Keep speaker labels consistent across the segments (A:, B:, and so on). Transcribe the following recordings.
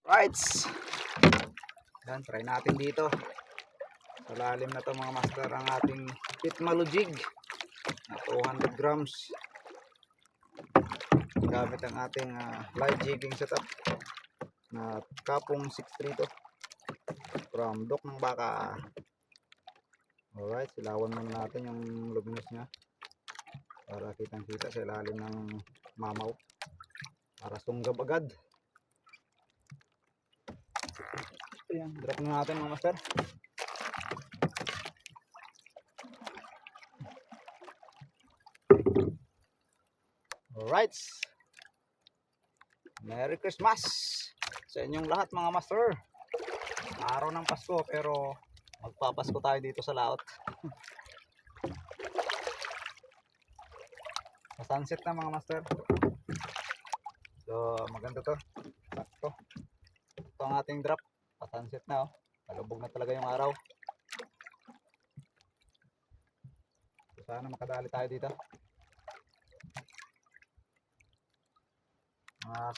A: Rights. Yan, try natin dito. Sa lalim na to mga master ang ating Pitmalo jig na 200 grams. Gamit ang ating light jigging setup na kapong 632 from Dok ng Baka. Alright, silawan muna natin yung luminous nya para kitang kita sa ilalim ng mamaw para sunggab agad. Ayan, drop na natin mga master. Alright, Merry Christmas sa inyong lahat mga master. Araw ng Pasko pero magpapasko tayo dito sa laot. Sunset na mga master. So maganda to. Sakto. Ito ang ating drop. Sunset na oh. Palubog na talaga yung araw. So, sana makadali tayo dito.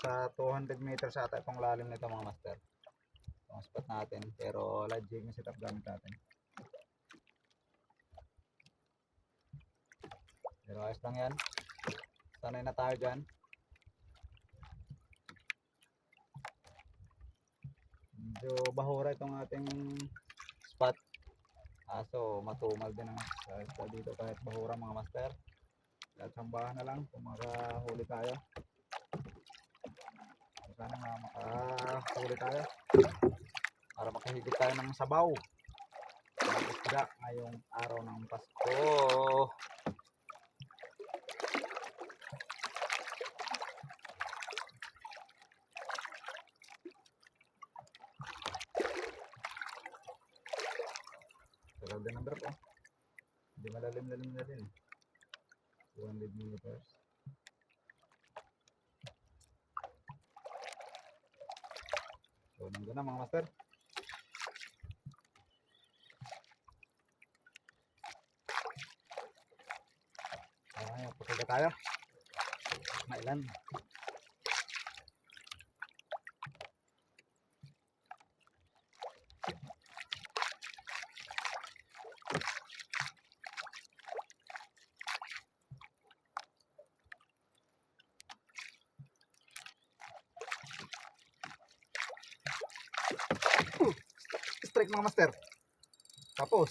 A: Sa 200 meters ata itong lalim nito mga master. Itong spot natin. Pero light jigging setup gamit natin. Pero ayos lang yan. Sanay na tayo dyan. Medyo bahura itong ating spot. So matumal din ang spot dito kahit bahura mga master. At sambahan na lang kung makahuli tayo. Sana makahuli tayo para makahigit tayo ng sabaw ng isda ngayong araw ng Pasko. Tagal din ang drop oh. Hindi malalim-lalim na din 200 meters. So nandun na mga master. Ayan, puso na tayo. Mailan. Strike mga master. Tapos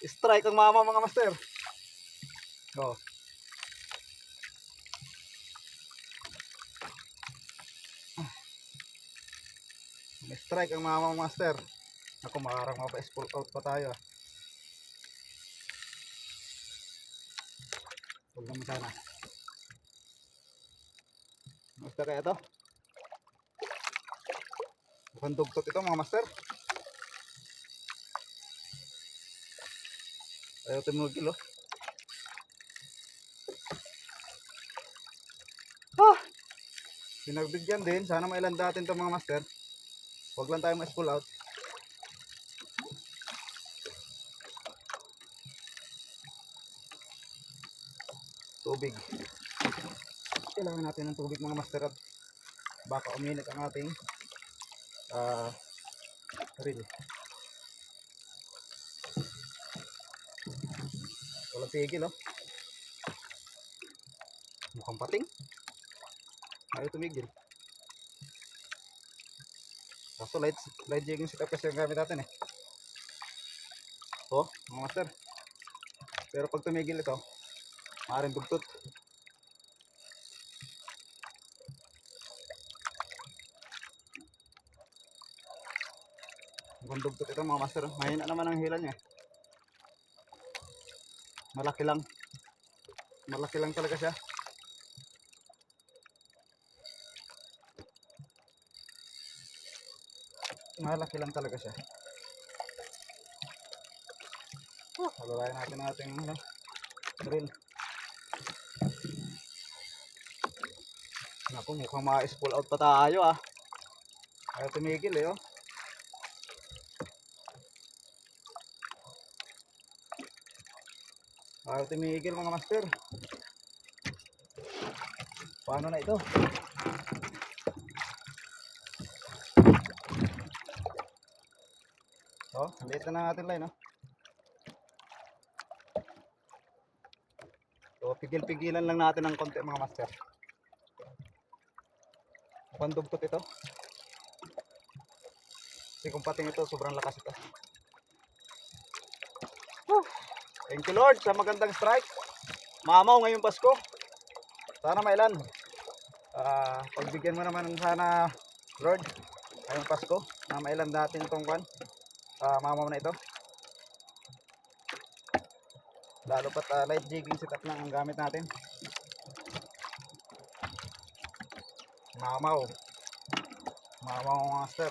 A: strike ang mama mga master. Oh. Strike ang mama mga master. Ako makarang mapa-spool out pa tayo. Huwag naman sana. Master kaya to? Mukhang dugtot ito mga master. Ayaw tumugil oh. Pinagbigyan din. Sana mailan natin ito mga master. Huwag lang tayo ma-spool out. Tubig. Kailangan natin ng tubig mga master at baka uminit ang ating reel. Walang tigil oh. Mukhang pating. Ayaw tumigil. Kaso light jigging setup kasi ang gamit natin eh. Oh mga master. Pero pag tumigil ito maaaring dugtot. Mukhang dugtot ito mga master. Mahina naman ang hila niya. Malaki lang. Malaki lang talaga siya. Malaki lang talaga siya. Halulayan natin ang ating reel. Naku, mukhang ma-spool out pa tayo ah. Ayaw tumigil eh oh. Ayaw tumigil mga master. Paano na ito? Oh, liit na natin line, oh. So, pigil-pigilan lang natin ng konti mga master. Pandugtot ito. Kasi kung pating ito, sobrang lakas ito. Whew. Thank you Lord sa magandang strike. Mamaw ngayong Pasko. Sana mailan. Pagbigyan mo naman sana Lord ngayong Pasko na mailan natin itong mamaw na ito. Lalo pat light jigging setup lang ang gamit natin. Mamaw master.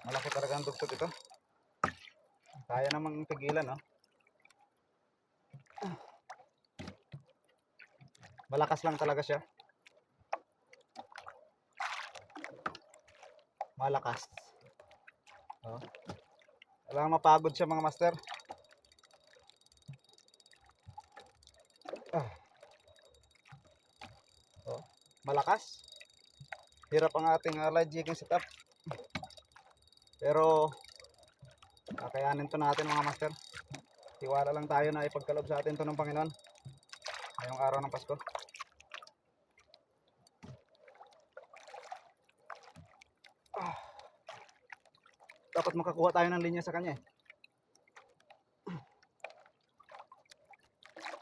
A: Malaki talaga ang dugtog ito. Kaya namang pigilan, no? Malakas lang talaga siya. Malakas. Oh. Kailangan mapagod siya mga master. Oh. Malakas. Hirap ang ating light jigging setup. Pero kakayanin to natin mga master. Tiwala lang tayo na ipagkaloob sa atin to ng Panginoon ngayong araw ng Pasko. Dapat makakuha tayo ng linya sa kanya, eh.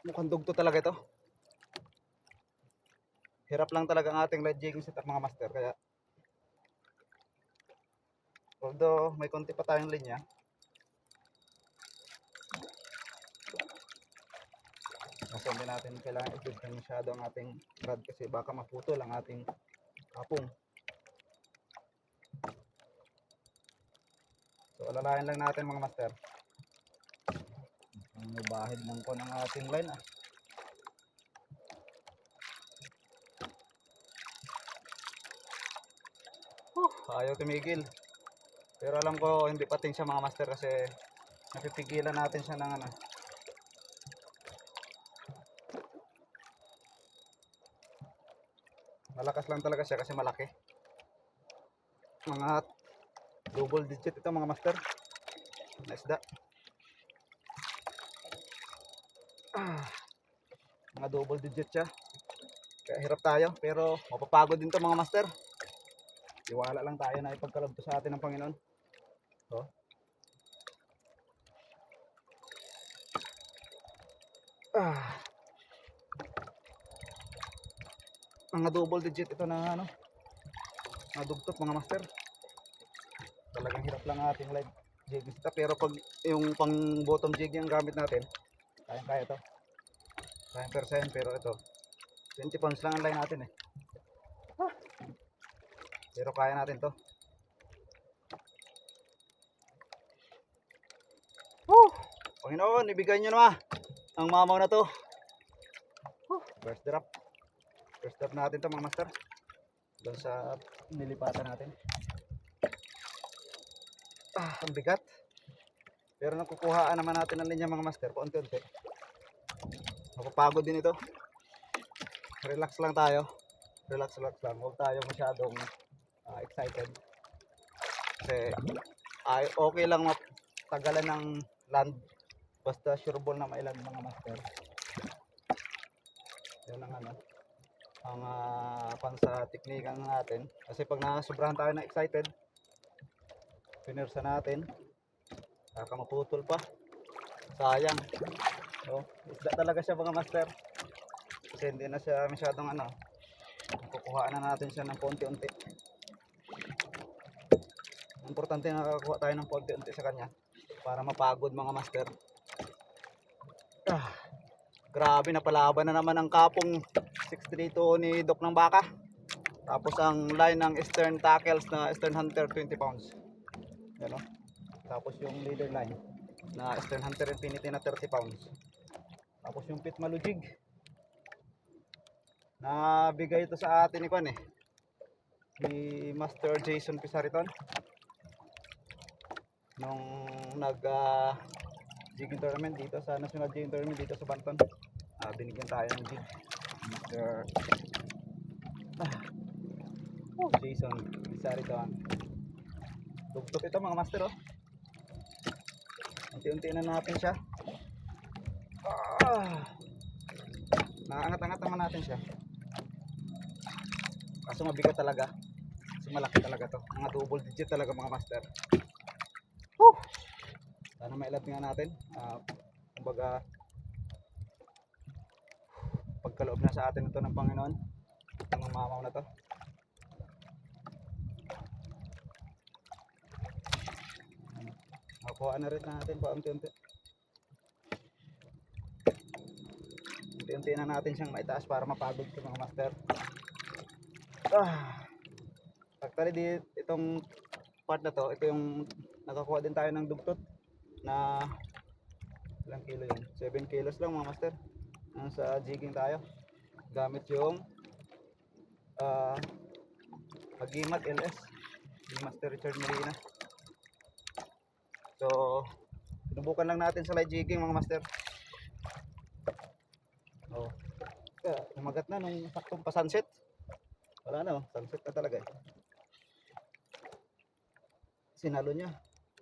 A: Mukhang dugto talaga ito. Hirap lang talaga ang ating light jigging setup mga master. Kaya although may konti pa tayong linya, kasi hindi natin kailangan i-build masyado ang ating rod kasi baka maputol ang ating kapong. So alalayan lang natin mga master. Ang bahid ng kon ang ating line, ah. Ayaw tumigil. Pero alam ko hindi pating siya mga master kasi napipigilan natin siya ng malakas lang talaga siya kasi malaki. Mga double digit ito mga master na isda. Mga double digit siya. Kaya hirap tayo pero mapapagod din to mga master. Tiwala lang tayo na ipagkaloob to sa atin ng Panginoon. So, mga double digit ito na nadugtot mga master. Talagang hirap lang ating light jigging setup. Pero pag yung pang bottom jigging ang gamit natin, kaya ito. 9%, pero ito 20 pounds lang ang line natin, eh. Pero kaya natin to. Panginoon, ibigay nyo naman ang mamaw na to. First drop natin to mga master doon sa nilipatan natin. Ang bigat, pero nakukuhaan naman natin ang linya mga master paunti-unti. Mapapagod din ito. Relax lang tayo, relax lang, huwag tayo masyadong excited kasi okay lang matagalan ng land basta sure ball na mailan mga master. Yan ang pang sa teknika natin kasi pag nasobrahan tayo na excited, pinirsa natin, baka maputol pa, sayang. So isda talaga siya mga master kasi hindi na siya masyadong kukuhaan na natin siya ng konti-unti. Importante na nakakuha tayo ng konti-unti sa kanya para mapagod mga master. Grabe, napalaban na naman ang kapong 632 ni Doc ng Baka. Tapos ang line ng Eastern Tackles na Eastern Hunter 20 pounds. Yan, oh. Tapos yung leader line na Eastern Hunter Infinity na 30 pounds. Tapos yung Pitmalu jig na bigay ito sa atin ni Master Jason Pisariton nung jigging tournament dito sa National Jigging Tournament dito sa Banton. Binigyan tayo ng jig Master Oh, Jason, sorry to. Tugtog ito mga master oh. Unti-unti na natin siya. Naangat-angat naman natin siya. Kaso mabigat talaga. Kasi malaki talaga to. Mga double digit talaga mga master. Woo! Sana mailad nga natin. Kumbaga pagkaloob na sa atin ito ng Panginoon. Itong mamaw na to. Makuha na rin natin pa unti-unti. Unti-unti na natin siyang maitaas para mapagod ito mga master. Actually itong part na to, ito yung nakakuha din tayo ng dugtot na ilang kilo yun? 7 kilos lang mga master. Sa jigging tayo gamit yung Agimat LS ni Master Richard Molina. So sinubukan lang natin sa light jigging mga master. Umagat na nung saktong pa sunset. Wala na, sunset na talaga eh. Sinalo niya.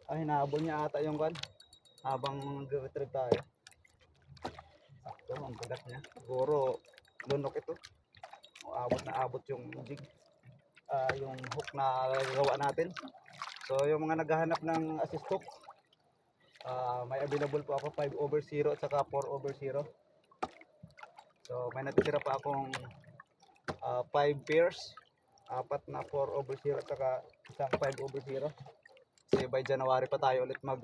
A: Hinahabol niya ata yung kan habang nag-retrieve tayo. Sakto, ang bagat niya. Siguro lunok ito. Abot na abot yung jig. Yung hook na gawa natin. So yung mga naghahanap ng assist hook, may available po ako 5/0 at saka 4/0. So may natitira pa akong 5 pairs, 4 na 4/0 at saka isang 5/0. Kasi by January pa tayo ulit mag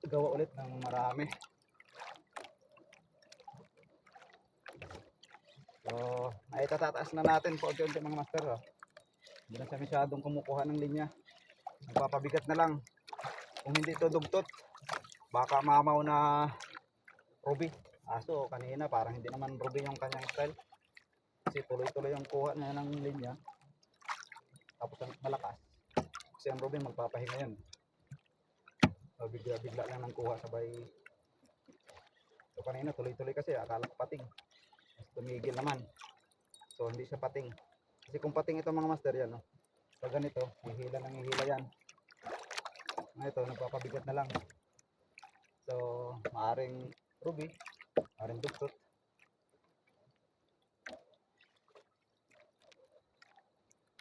A: gawa ulit ng marami. So naitataas na natin po unti-unti mga master. Hindi na siya masyadong kumukuha ng linya. Nagpapabigat na lang. Kung hindi ito dugtot, baka mamaw na ruby. Aso kanina parang hindi naman ruby yung kanyang style. Kasi tuloy-tuloy yung kuha niya ng linya. Tapos ang malakas. Kasi ang ruby magpapahinga yun. So, bigla-bigla lang ng kuha sabay. So kanina tuloy-tuloy kasi akala ko pating. Tumigil naman. So hindi siya pating. Kasi kung pating ito mga master yan, no? Pag ganito, hihila ng hihila yan. Ito, nagpapabigat na lang. So, maaring ruby, maaring dugtot.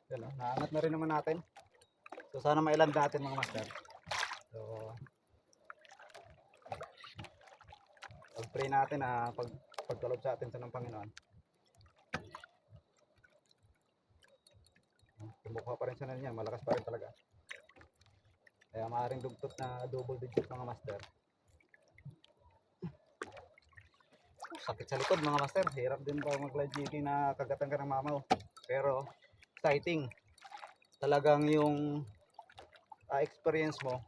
A: Yan, no? Naangat na rin naman natin. So, sana mailand natin mga master. So, pag-pray natin na pagtalob sa atin sa ng Panginoon. Kumukha pa rin siya na niya, malakas pa rin talaga. Kaya maaaring dugtot na double digit mga master. Sakit sa likod mga master. Hirap din ba mag-live jigging na kagatan ka ng mamaw. Pero exciting. Talagang yung experience mo,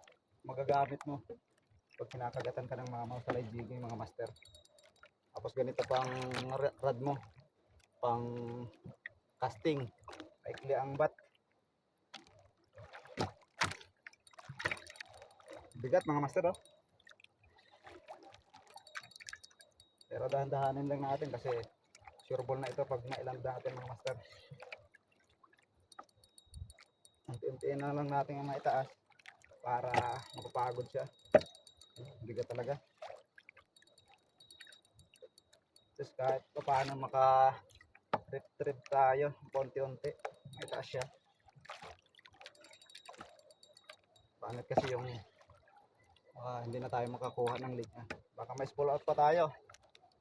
A: magagamit mo pag kinakagatan ka ng mamaw sa live jigging mga master. Tapos ganito pang rad mo, pang casting. Maikli ang bat. Bigat mga master oh. Pero dahan-dahanin lang natin kasi sure ball na ito pag nailand natin mga master. Unti-untiin na lang natin yung maitaas para mapapagod siya. Bigat talaga. Tapos kahit paano maka-trip tayo konti-unti, maitaas siya. Pangat kasi yung hindi na tayo makakuha ng linya. Baka may spool out pa tayo.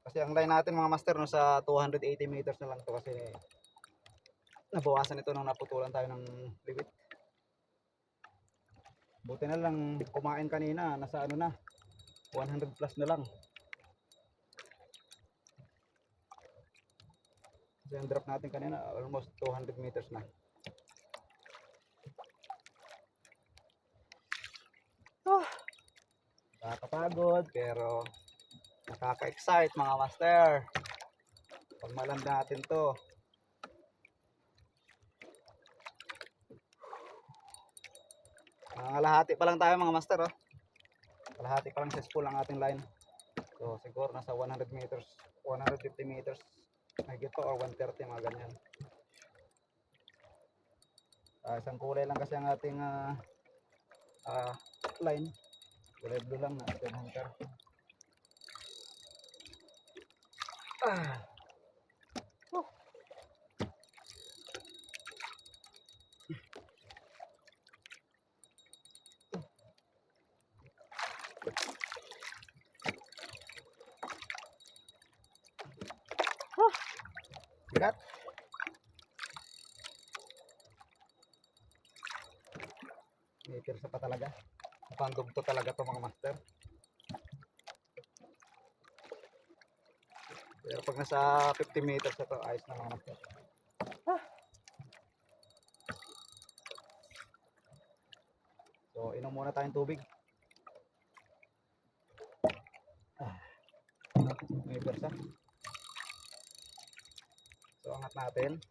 A: Kasi ang line natin mga master no, sa 280 meters na lang to kasi nabawasan ito nung naputulan tayo ng liwit. Buti na lang kumain kanina, nasa ano na 100 plus na lang. Kasi ang drop natin kanina almost 200 meters na. Nakakapagod pero nakaka-excite mga master. Pag maland natin to. Kalahati pa lang tayo mga master oh. Kalahati pa lang sa spool ang ating line. So siguro nasa 100 meters, 150 meters Mahigit pa or 130 mga ganyan. Isang kulay lang kasi ang ating line. Kulay blue lang na Steel Hunter. Bigat. May pirsa pa talaga. Pandog to talaga to mga master. Pero pag nasa 50 meters na to, ayos na mga master. So, inom muna tayong tubig. May pirsa. So, angat natin.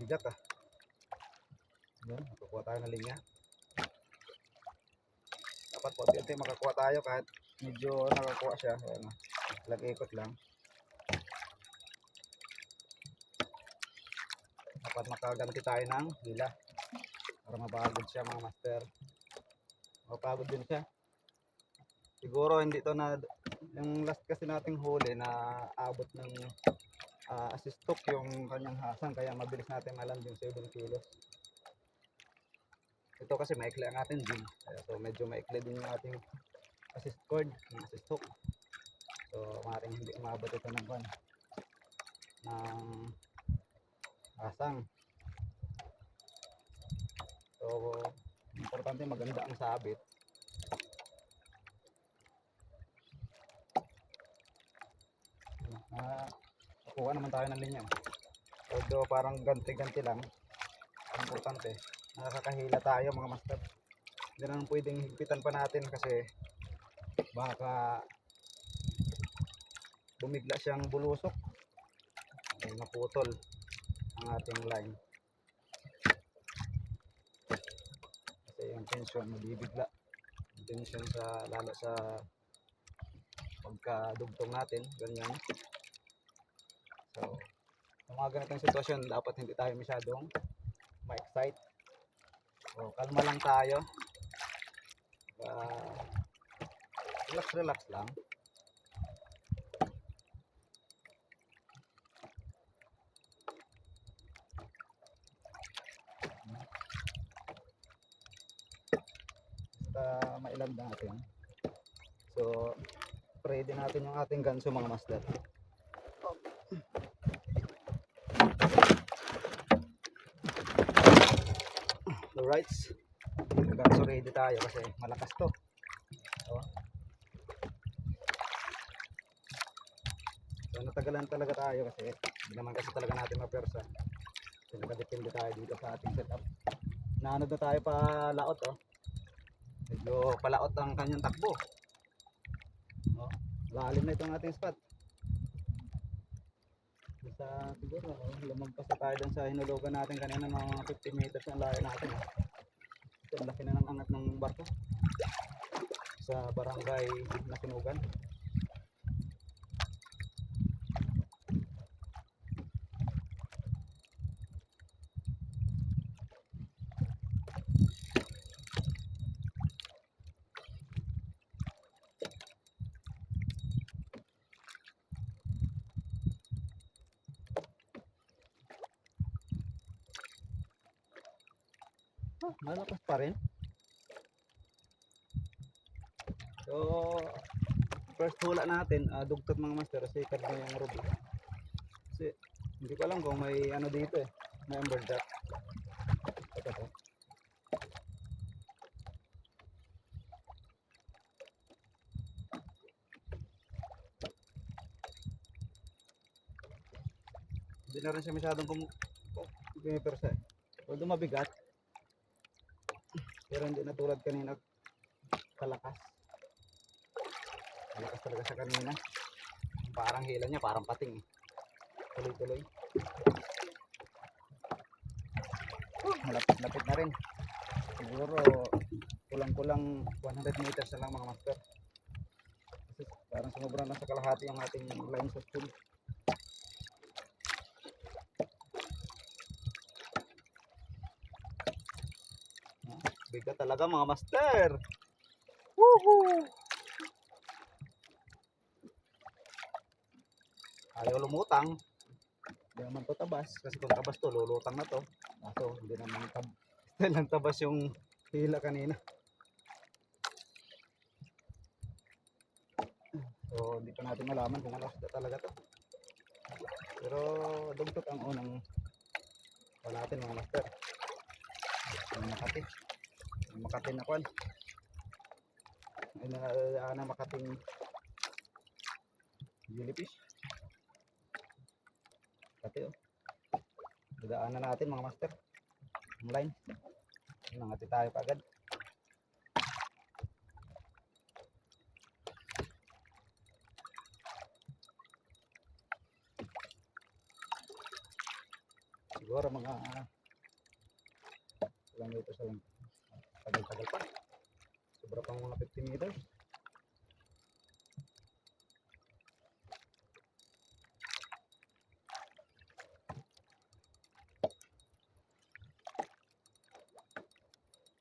A: Bigat Yan, makakuha tayo ng linya. Dapat po unti makakuha tayo kahit medyo nakakuha siya. Ayan, lag-ikot lang. Dapat makaganti tayo ng hila para mapagod siya mga master. Mapagod din siya. Siguro hindi to na yung last kasi nating huli na abot ng assist hook yung kanyang hasang, kaya mabilis natin maland yung 7 kilos. Ito kasi maikli ang ating jig, so medyo maikli din yung ating assist cord, yung assist hook. So maaaring hindi umabot ito ng hasang. So importante maganda ang sabit. Kuha naman tayo ng linya. Although parang ganti-ganti lang, importante nakakahila tayo mga master. Hindi naman pwedeng higpitan pa natin kasi baka bumigla siyang bulusok, ay maputol ang ating line kasi yung tension mabibigla, yung tension lalo sa pagkadugtong natin ganyan. So sa mga ganitong sitwasyon dapat hindi tayo masyadong ma-excite. So kalma lang tayo, relax lang. Basta mailag natin. So ready natin yung ating ganso mga master. Alright, ganso ready tayo kasi malakas to. So natagalan talaga tayo kasi hindi naman kasi talaga natin mapersa. So nakadepende tayo dito sa ating setup. Naanod na tayo pa laot medyo palaot ang kanyang takbo. Lalim na itong ating spot. Siguro lumagpas na tayo dun sa hinulugan natin kanina, mga 50 meters ang layo natin. Ito ang laki na ng angat ng barko sa barangay Nasunugan. Malakas pa rin. So first hula natin dugtot mga master, sikad na yung ruby. Kasi hindi ko alam kung may ano dito may amberjack. Ito. Hindi na rin siya masyadong kumipersa. Although mabigat, pero hindi na tulad kanina kalakas. Malakas talaga siya kanina. Parang hila niya parang pating tuloy-tuloy. Malapit-lapit na rin. Siguro kulang-kulang 100 meters na lang mga master. Kasi Parang sumobra na sa kalahati ang ating line sa spoon. Bigat talaga mga master. Woohoo! Ayaw lumutang. Hindi naman to tabas. Kasi kung tabas to, lulutang na to. Kaso hindi naman style ng tabas yung hila kanina. So hindi pa natin malaman kung ano isda talaga to. Pero dugtog ang unang wala natin mga master. Ang Makati. Ang Makati na kwan. Ay na Makating jellyfish. Pati oh. Dadaanan natin mga master. Ang line. Nangati tayo kaagad. Siguro mga ilang meters lang. Tagal-tagal pa. Sobra pang mga 50 meters.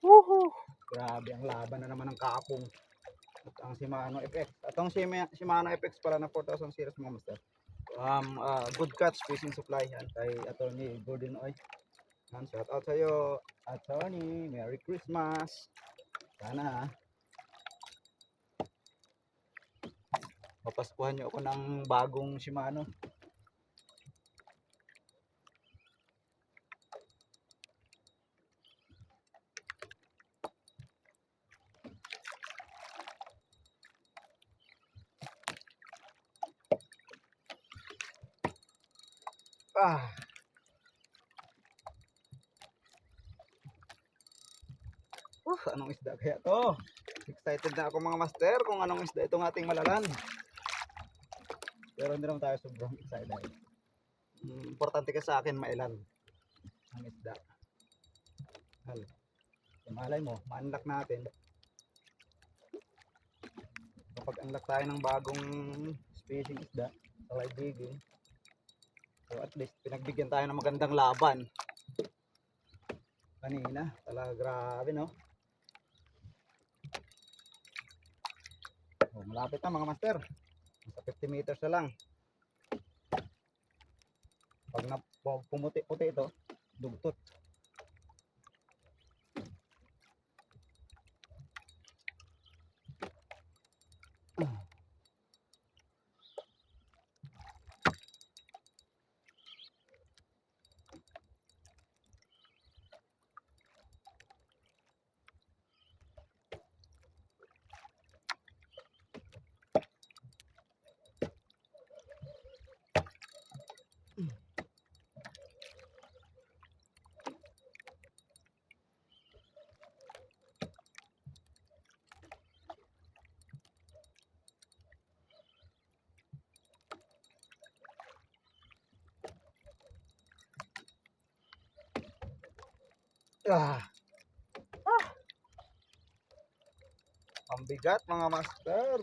A: Woohoo! Grabe ang laban na naman ng kapong. At ang Shimano FX. At ang Shimano FX pala na 4000 series mga master. Good catch fishing supply yan kay Attorney Gordon Oy. Shout out sa iyo, Attorney. Merry Christmas. Sana mapaskuhan niyo ako ng bagong Shimano. Anong isda kaya to? Excited na ako mga master kung anong isda itong ating malalan. Pero hindi naman tayo sobrang excited. Importante ka sa akin mailan ang isda. Malay mo, ma-unlock natin. Kapag unlock tayo ng bagong species isda sa live digging, so at least pinagbigyan tayo ng magandang laban. Kanina, talaga grabe no? Oh, malapit na mga master. Sa 50 meters na lang. Pag pumuti-puti ito, dugtot. Ang bigat mga master.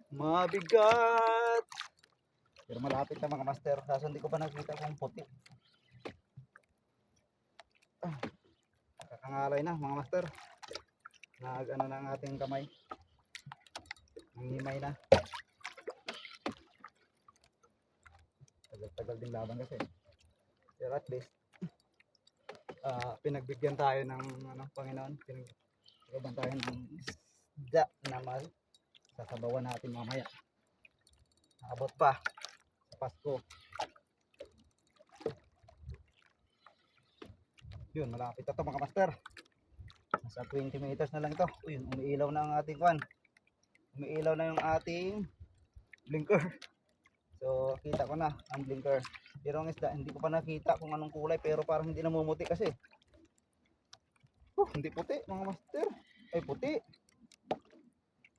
A: Mabigat. Pero malapit na mga master. Kaso hindi ko pa nakita kung puti. Kakangalay na mga master. Nag-ano na ang ating kamay. Nanghimay na. Tagal din laban kasi. Pero at least pinagbigyan tayo ng Panginoon. Pinagbigyan tayo ng isda na sasabawan natin mamaya. Abot pa sa Pasko. Yun, malapit na ito mga master. Nasa 20 meters na lang ito. Yun, umiilaw na ang ating kwan. Umiilaw na yung ating blinker. So, kita ko na ang blinker. Pero ang isda, hindi ko pa nakita kung anong kulay. Pero parang hindi namumuti kasi. Hindi puti mga master. Ay, puti.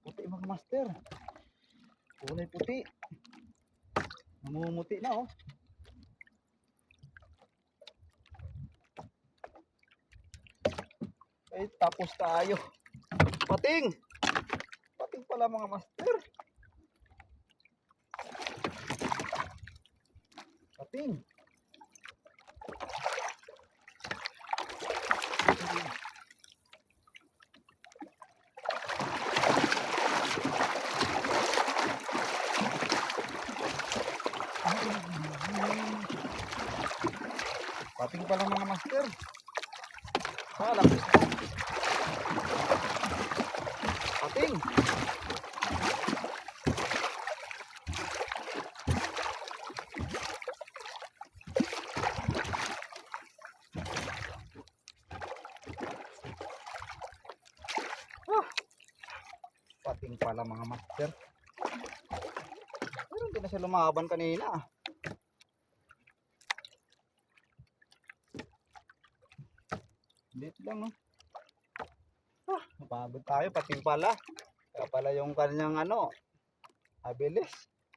A: Puti mga master. Kulay puti. Namumuti na oh. Ay, tapos tayo. Pating! Pating pala mga master. Pating. Pating pala mga master. Laki. Pating. Pating pala mga master. Pero hindi na siya lumaban kanina. Dito lang, no? Napagod tayo, pating pala. Kaya pala yung kanyang abilis.